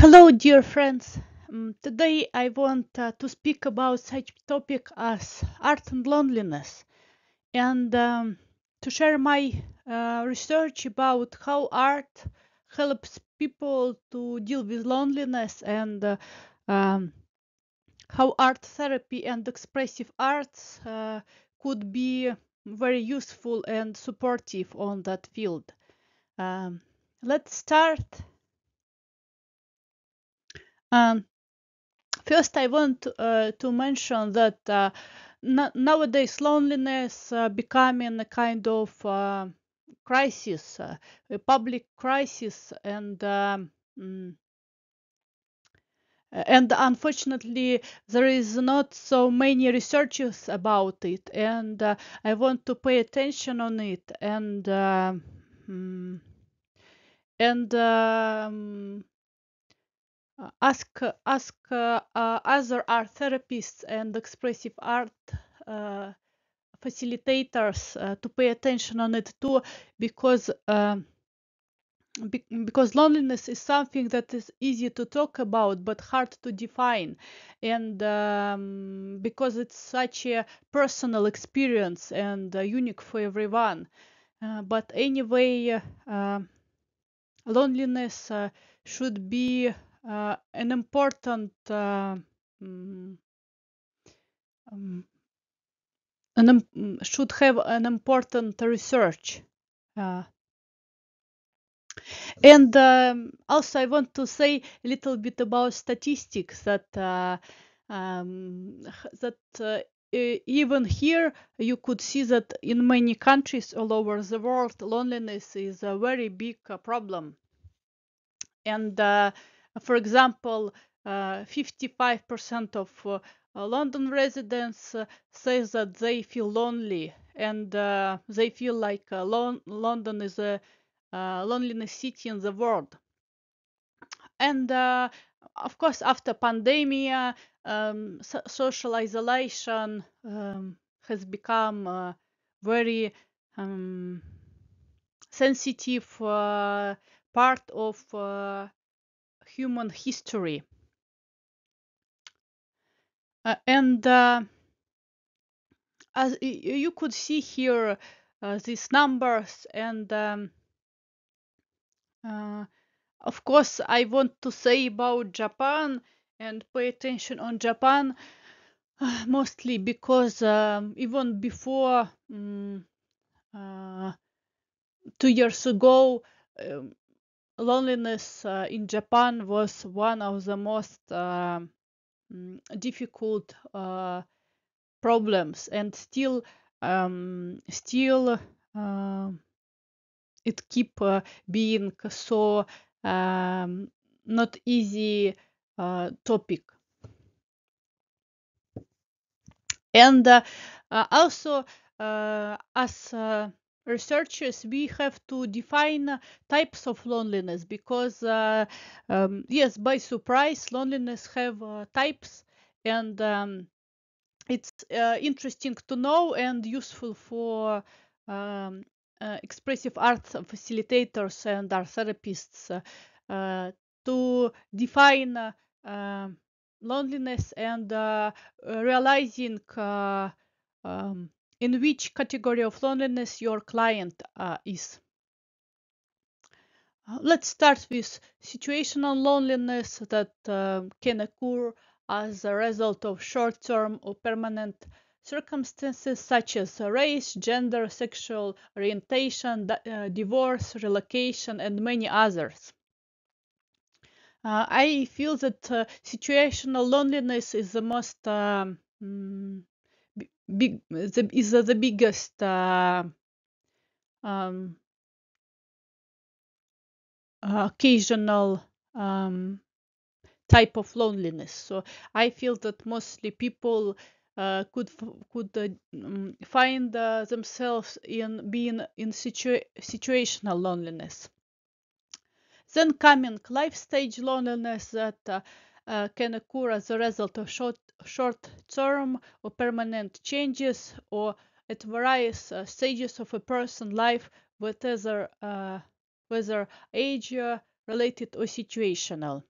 Hello, dear friends. Today I want to speak about such topic as art and loneliness, and to share my research about how art helps people to deal with loneliness and um, how art therapy and expressive arts could be very useful and supportive on that field. Um, let's start. Um, First, I want to mention that nowadays loneliness becoming a kind of crisis, a public crisis, mm, and unfortunately there is not so many researches about it, and I want to pay attention on it mm, and ask other art therapists and expressive art uh, facilitators to pay attention on it too, because because loneliness is something that is easy to talk about but hard to define, and because it's such a personal experience and unique for everyone. But anyway, loneliness should be an important mm, um, should have an important research. Uh, and Also, I want to say a little bit about statistics that even here you could see that in many countries all over the world, loneliness is a very big problem. And for example, 55% of London residents says that they feel lonely, and they feel like London is a loneliness city in the world. And of course, after pandemic, social isolation has become very um, sensitive part of human history. And as you could see here, these numbers, and uh, of course, I want to say about Japan and pay attention on Japan, mostly because even before 2 years ago, um, loneliness in Japan was one of the most difficult problems, and still it keep being so not easy topic. And also, as researchers, we have to define types of loneliness, because yes, by surprise, loneliness have types, and it's interesting to know and useful for um, expressive arts facilitators and art therapists to define loneliness, and realizing in which category of loneliness your client is. Let's start with situational loneliness that can occur as a result of short-term or permanent circumstances such as race, gender, sexual orientation, divorce, relocation, and many others. I feel that situational loneliness is the most the biggest um, occasional type of loneliness. So I feel that mostly people could find themselves in being in situational loneliness. Then coming life stage loneliness that can occur as a result of short-term or permanent changes, or at various stages of a person's life, whether age related or situational.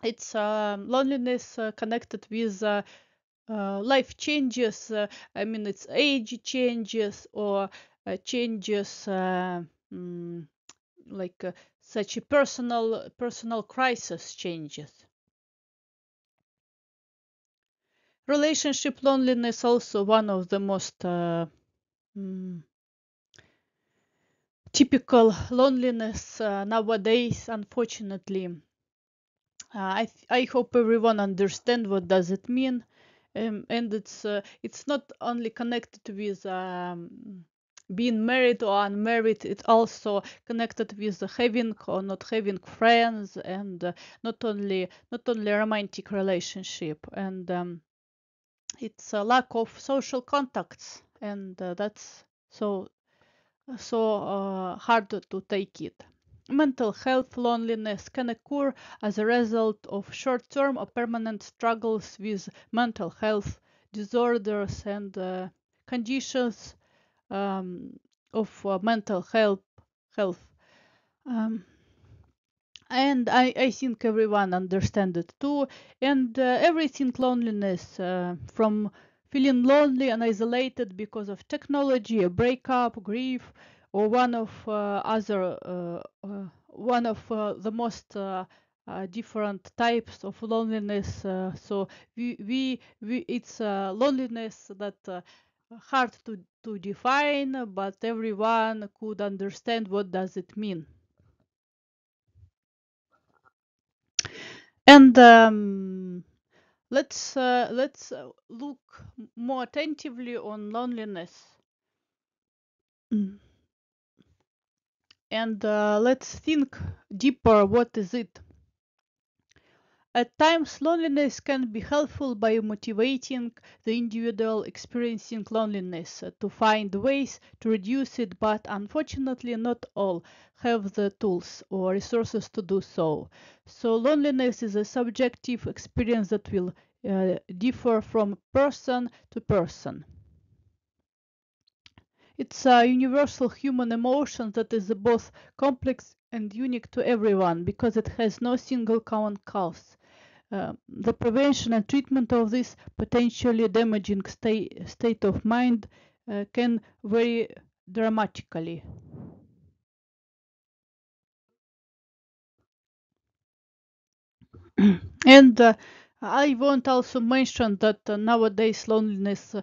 It's loneliness connected with life changes. I mean, it's age changes or changes mm, like such a personal crisis changes. Relationship loneliness also one of the most mm, typical loneliness nowadays, unfortunately. I hope everyone understand what does it mean, and it's not only connected with being married or unmarried. It's also connected with having or not having friends, and not only romantic relationship, and it's a lack of social contacts, and that's so hard to take it. Mental health loneliness can occur as a result of short-term or permanent struggles with mental health disorders and conditions um, of mental health. Um, and I think everyone understands it too. And everything loneliness, from feeling lonely and isolated because of technology, a breakup, grief, or one of the most different types of loneliness. So it's loneliness that hard to define, but everyone could understand what does it mean. And let's look more attentively on loneliness. Mm. And let's think deeper. What is it? At times, loneliness can be helpful by motivating the individual experiencing loneliness to find ways to reduce it, but unfortunately, not all have the tools or resources to do so. So, loneliness is a subjective experience that will differ from person to person. It's a universal human emotion that is both complex and unique to everyone because it has no single common cause. The prevention and treatment of this potentially damaging state of mind can vary dramatically. And I want also mention that nowadays loneliness,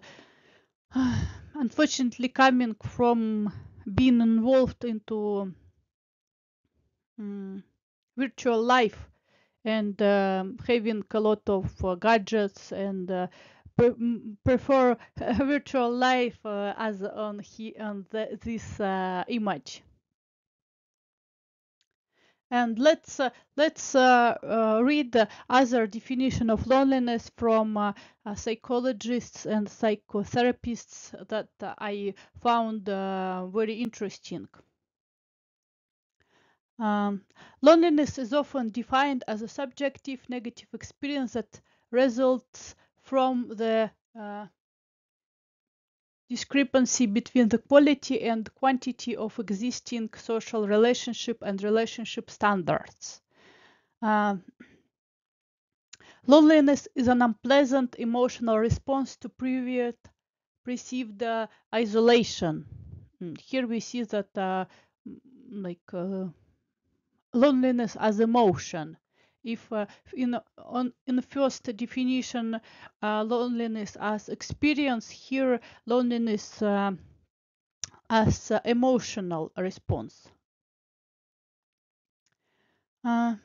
unfortunately, coming from being involved into mm, virtual life and having a lot of gadgets and prefer virtual life as this image. And let's read the other definition of loneliness from psychologists and psychotherapists that I found very interesting. Um, Loneliness is often defined as a subjective negative experience that results from the discrepancy between the quality and quantity of existing social relationship and relationship standards. Uh, Loneliness is an unpleasant emotional response to perceived isolation. Here we see that like loneliness as emotion. If in the first definition, loneliness as experience, here loneliness as emotional response. Uh,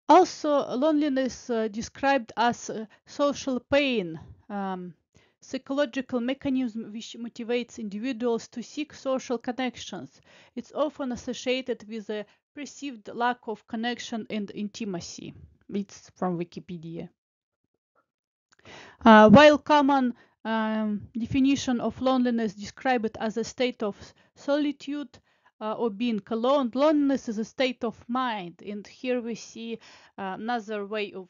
Also, loneliness described as social pain, um, psychological mechanism which motivates individuals to seek social connections. It's often associated with a perceived lack of connection and intimacy. It's from Wikipedia. While common definition of loneliness describe it as a state of solitude or being alone, loneliness is a state of mind. And here we see another way of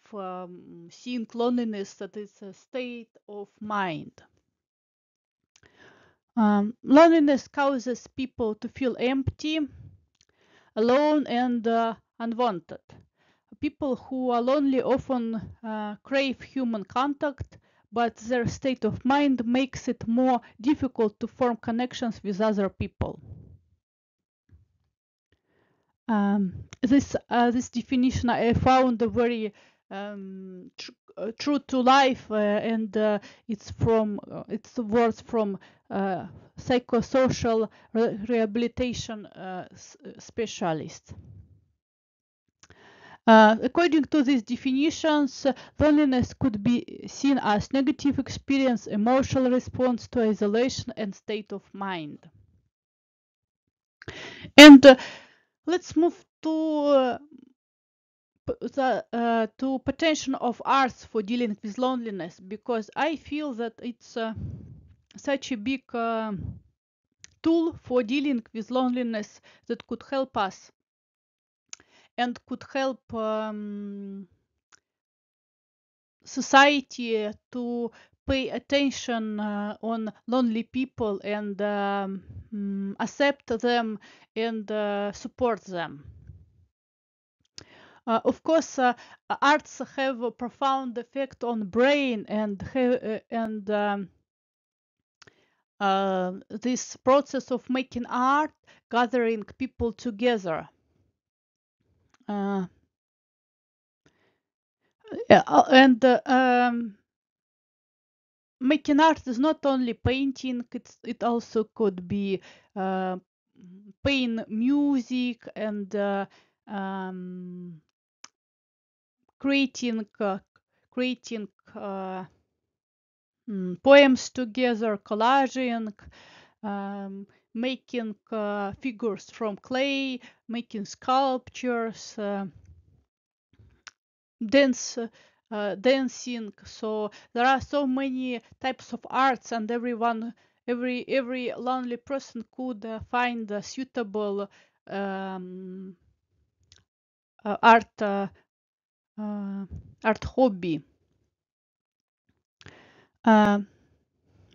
seeing loneliness, that is a state of mind. Loneliness causes people to feel empty, alone, and unwanted. people who are lonely often crave human contact, but their state of mind makes it more difficult to form connections with other people. This definition I found very true to life, and it's words from psychosocial rehabilitation specialist. According to these definitions, loneliness could be seen as negative experience, emotional response to isolation, and state of mind. And let's move to potential of arts for dealing with loneliness, because I feel that it's such a big tool for dealing with loneliness that could help us and could help society to pay attention on lonely people and accept them and support them. Of course, arts have a profound effect on brain, and this process of making art, gathering people together. And making art is not only painting; it also could be playing music and creating poems together, collaging, making figures from clay, making sculptures, dancing. So there are so many types of arts, and every lonely person could find a suitable art hobby.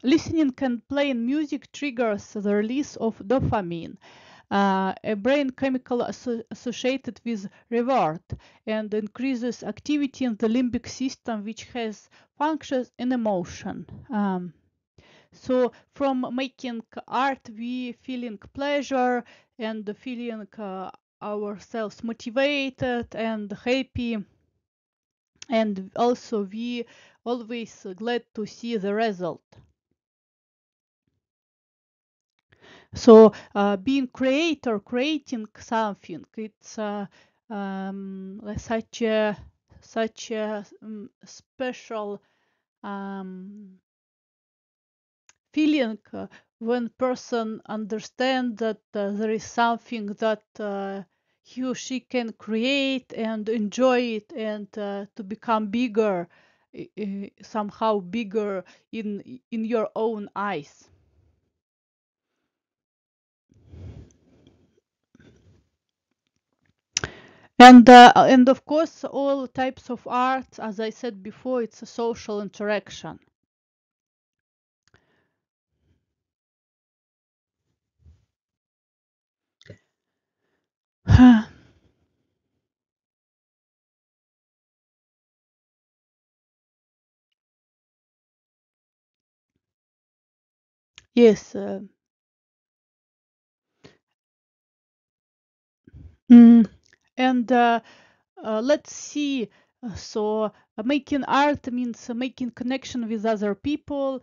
Listening and playing music triggers the release of dopamine, a brain chemical associated with reward, and increases activity in the limbic system, which has functions in emotion. So from making art, we feeling pleasure and feeling ourselves motivated and happy, and also we always glad to see the result. So being creator, creating something, it's such a special feeling when person understand that there is something that he or she can create and enjoy it, and to become bigger, somehow bigger in your own eyes. And of course, all types of art, as I said before, it's a social interaction. Yes. And let's see. So making art means making connection with other people.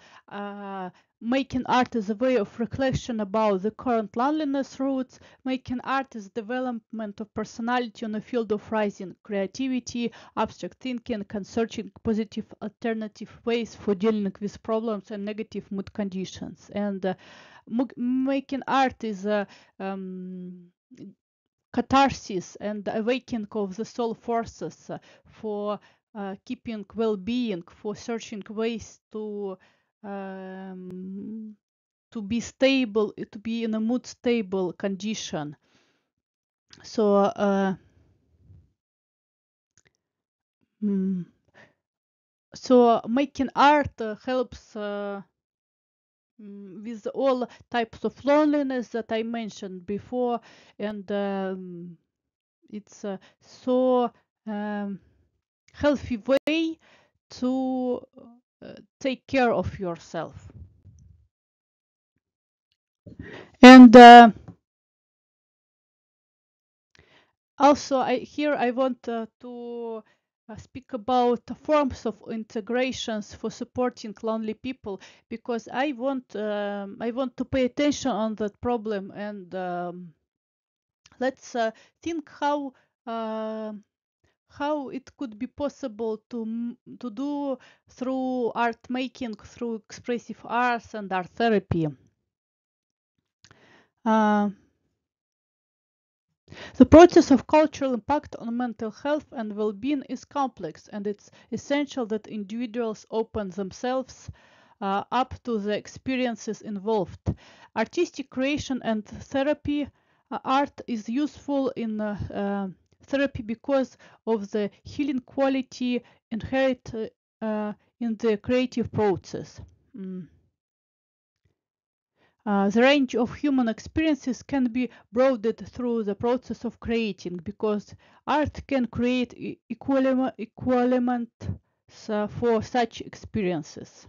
Making art is a way of reflection about the current loneliness roots. Making art is development of personality on the field of rising creativity, abstract thinking, and searching positive alternative ways for dealing with problems and negative mood conditions. And making art is catharsis and awakening of the soul forces for keeping well-being, for searching ways to be stable, to be in a mood stable condition. So so making art helps with all types of loneliness that I mentioned before, and it's so um, healthy way to take care of yourself. And also, I want to speak about the forms of integrations for supporting lonely people, because I want to pay attention on that problem, and let's think uh, how it could be possible to do through art making, through expressive arts and art therapy. Uh, The process of cultural impact on mental health and well-being is complex, and it's essential that individuals open themselves up to the experiences involved. Artistic creation and therapy, art is useful in therapy because of the healing quality inherent in the creative process. Mm. The range of human experiences can be broadened through the process of creating, because art can create equivalents for such experiences.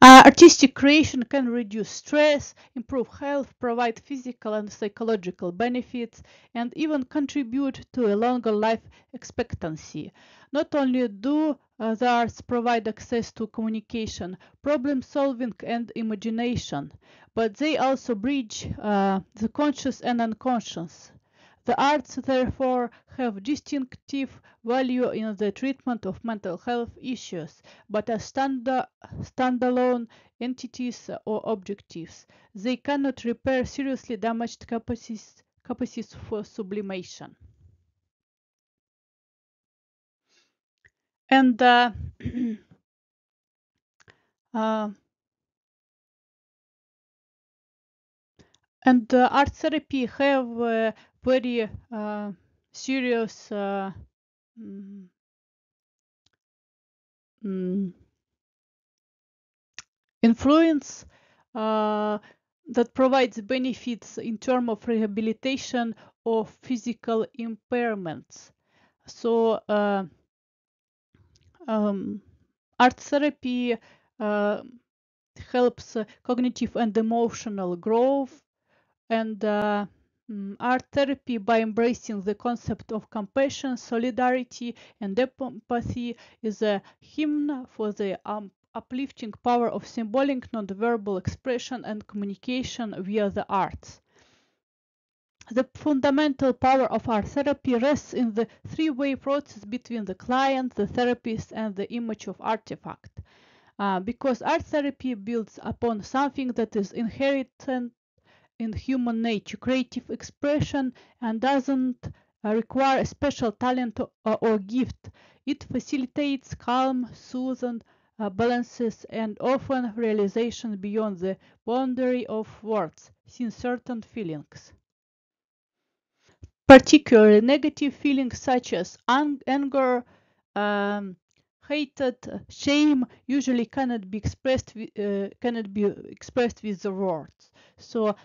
Artistic creation can reduce stress, improve health, provide physical and psychological benefits, and even contribute to a longer life expectancy. Not only do the arts provide access to communication, problem solving, and imagination, but they also bridge the conscious and unconscious. The arts, therefore, have distinctive value in the treatment of mental health issues, but as standalone entities or objectives, they cannot repair seriously damaged capacities for sublimation. And uh, art therapy have very serious mm, mm, influence uh, that provides benefits in terms of rehabilitation of physical impairments. So um, art therapy uh, helps cognitive and emotional growth, and art therapy, by embracing the concept of compassion, solidarity, and empathy, is a hymn for the uplifting power of symbolic nonverbal expression and communication via the arts. The fundamental power of art therapy rests in the three-way process between the client, the therapist, and the image of artifact. Because art therapy builds upon something that is inherent in human nature, creative expression, and doesn't require a special talent or gift. It facilitates calm, soothing, balances, and often realization beyond the boundary of words, since certain feelings. Particularly negative feelings such as anger, um, hatred, shame usually cannot be expressed with the words. So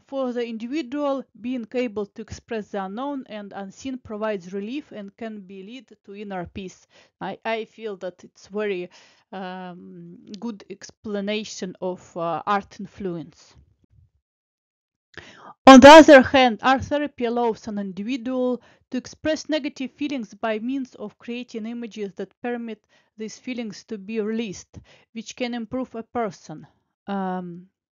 for the individual, being able to express the unknown and unseen provides relief and can be lead to inner peace. I feel that it's very good explanation of art influence. On the other hand, art therapy allows an individual to express negative feelings by means of creating images that permit these feelings to be released, which can improve a person.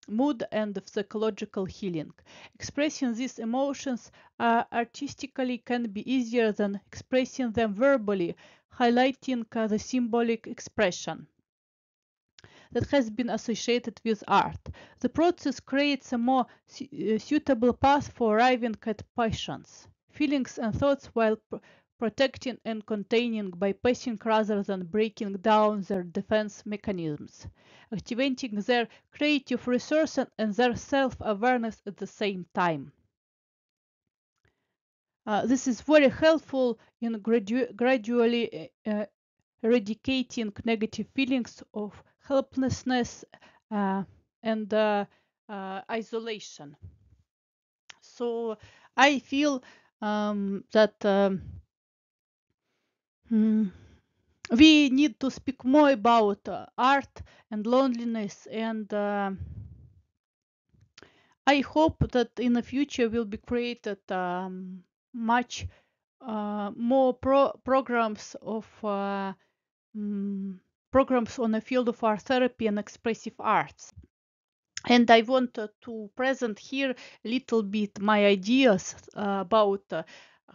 Mood and psychological healing. Expressing these emotions artistically can be easier than expressing them verbally, highlighting the symbolic expression that has been associated with art. The process creates a more suitable path for arriving at passions, feelings, and thoughts while protecting and containing by passing rather than breaking down their defense mechanisms, activating their creative resources and their self-awareness at the same time. This is very helpful in gradually eradicating negative feelings of helplessness uh, and isolation. So I feel that mm, we need to speak more about art and loneliness, and I hope that in the future will be created much more programs of mm, programs on the field of art therapy and expressive arts. And I want to present here a little bit my ideas about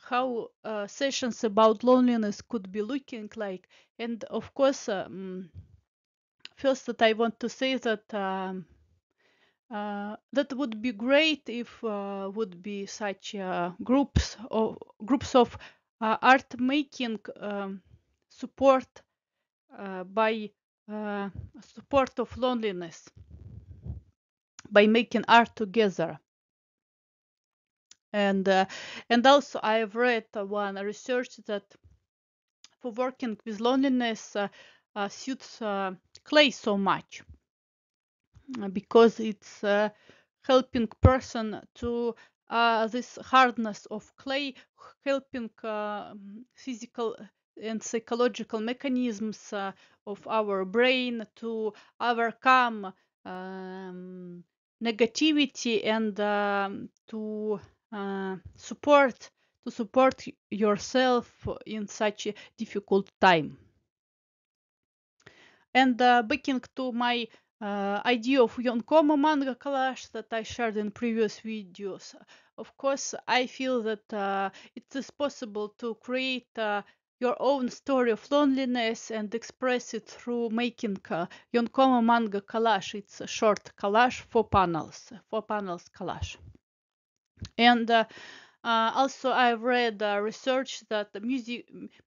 how sessions about loneliness could be looking like. And of course, first that I want to say that that would be great if would be such groups of art making support by support of loneliness by making art together. And also I've read one research that for working with loneliness suits clay so much because it's helping person to this hardness of clay, helping physical and psychological mechanisms of our brain to overcome negativity and uh, support to support yourself in such a difficult time. And back to my idea of Yonkoma manga collage that I shared in previous videos. Of course, I feel that it is possible to create your own story of loneliness and express it through making Yonkoma manga collage. It's a short collage, 4 panels collage. And also, I've read research that the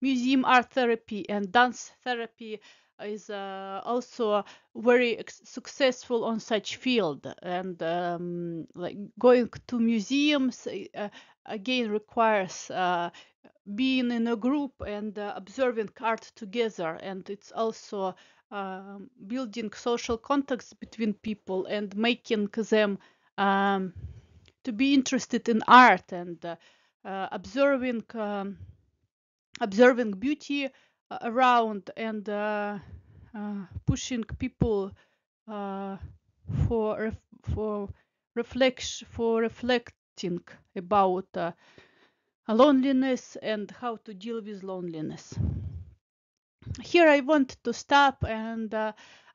museum art therapy and dance therapy is also very successful on such field. And like going to museums again requires being in a group and observing art together. And it's also building social contacts between people and making them to be interested in art and observing observing beauty around and pushing people uh, for for reflecting about loneliness and how to deal with loneliness. Here I want to stop and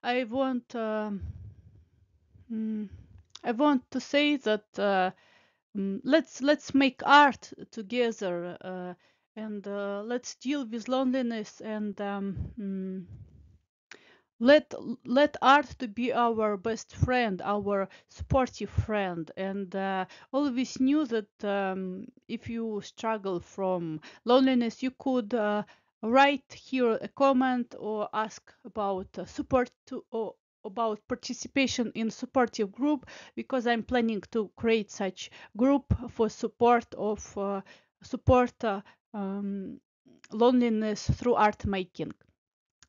I want mm, I want to say that let's make art together and let's deal with loneliness and let let art to be our best friend, our supportive friend. And always knew that if you struggle from loneliness, you could write here a comment or ask about support to or about participation in supportive group, because I'm planning to create such group for support loneliness through art making.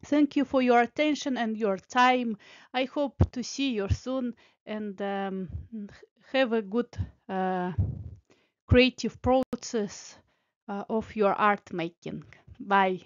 Thank you for your attention and your time. I hope to see you soon and have a good creative process of your art making. Bye.